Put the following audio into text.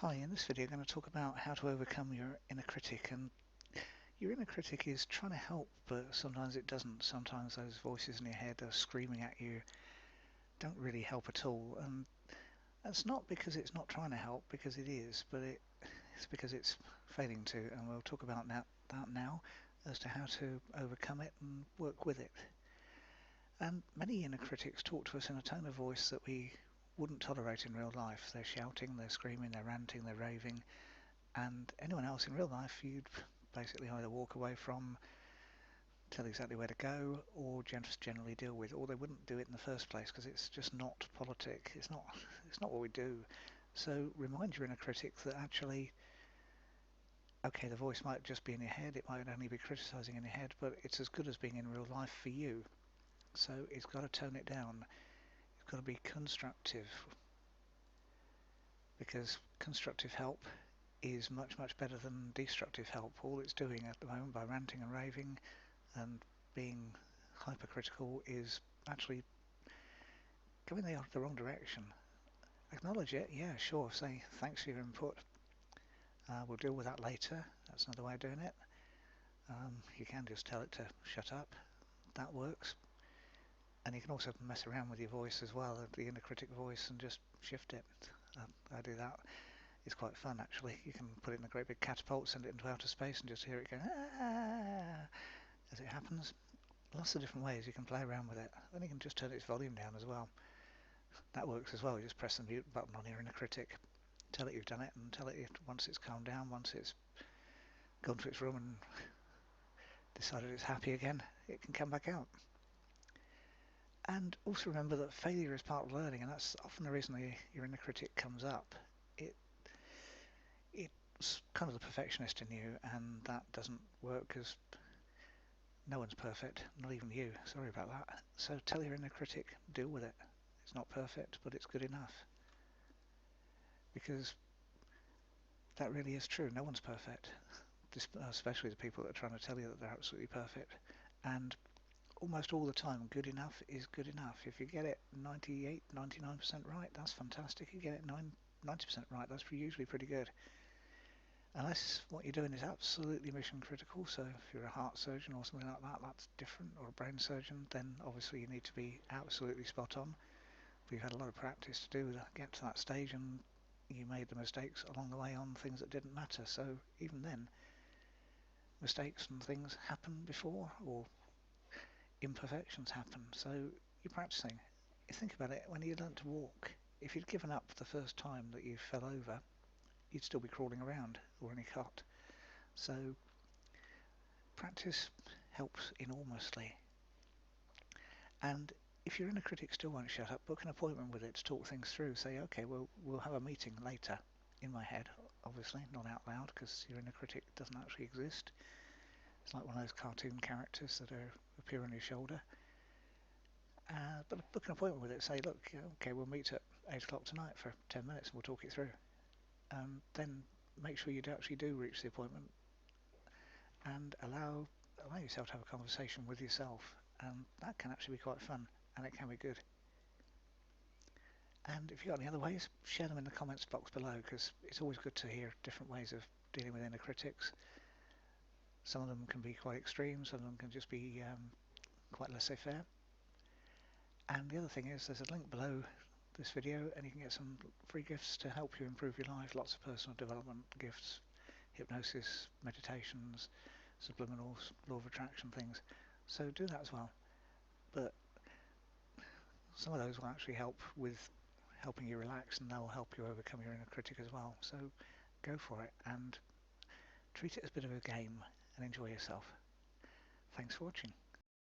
Hi, in this video I'm going to talk about how to overcome your inner critic. And your inner critic is trying to help, but sometimes it doesn't. Sometimes those voices in your head are screaming at you, don't really help at all. And that's not because it's not trying to help, because it is, but it's because it's failing to. And we'll talk about that now as to how to overcome it and work with it. And many inner critics talk to us in a tone of voice that we wouldn't tolerate in real life. They're shouting, they're screaming, they're ranting, they're raving. And anyone else in real life you'd basically either walk away from, tell exactly where to go, or just generally deal with, or they wouldn't do it in the first place because it's just not politic. It's not what we do. So remind your inner critic that actually, okay, the voice might just be in your head, it might only be criticizing in your head, but it's as good as being in real life for you. So it's got to tone it down. It's got to be constructive, because constructive help is much better than destructive help. All it's doing at the moment by ranting and raving and being hypercritical is actually going the wrong direction. Acknowledge it, yeah, sure, say thanks for your input, we'll deal with that later. That's another way of doing it. You can just tell it to shut up, that works. And you can also mess around with your voice as well, the inner critic voice, and just shift it. I do that. It's quite fun actually. You can put it in a great big catapult, send it into outer space, and just hear it go ah, as it happens. Lots of different ways you can play around with it. Then you can just turn its volume down as well. That works as well. You just press the mute button on your inner critic, tell it you've done it, and tell it once it's calmed down, once it's gone to its room and decided it's happy again, it can come back out. And also remember that failure is part of learning, and that's often the reason your inner critic comes up. It's kind of the perfectionist in you, and that doesn't work because no one's perfect, not even you. Sorry about that. So tell your inner critic, deal with it. It's not perfect, but it's good enough. Because that really is true. No one's perfect, especially the people that are trying to tell you that they're absolutely perfect. And almost all the time, good enough is good enough. If you get it 98, 99% right, that's fantastic. If you get it 90% right, that's usually pretty good. Unless what you're doing is absolutely mission critical, so if you're a heart surgeon or something like that, that's different, or a brain surgeon, then obviously you need to be absolutely spot on. But you've had a lot of practice to do to get to that stage, and you made the mistakes along the way on things that didn't matter. So even then, mistakes and things happen before, or imperfections happen. So you're practicing. You think about it, when you learnt to walk, if you'd given up the first time that you fell over, you'd still be crawling around or in a cot. So practice helps enormously. And if your inner critic still won't shut up, book an appointment with it to talk things through. Say, okay, we'll have a meeting later, in my head, obviously, not out loud, because your inner critic doesn't actually exist. It's like one of those cartoon characters that appear on your shoulder. But book an appointment with it. Say, look, okay, we'll meet at 8 o'clock tonight for 10 minutes and we'll talk it through. Then make sure you actually do reach the appointment, and allow yourself to have a conversation with yourself, and that can actually be quite fun, and it can be good. And if you've got any other ways, share them in the comments box below, because it's always good to hear different ways of dealing with inner critics. Some of them can be quite extreme, some of them can just be quite laissez-faire. And the other thing is, there's a link below this video and you can get some free gifts to help you improve your life. Lots of personal development gifts, hypnosis, meditations, subliminals, law of attraction things. So do that as well. But some of those will actually help with helping you relax, and they'll help you overcome your inner critic as well. So go for it and treat it as a bit of a game and enjoy yourself. Thanks for watching.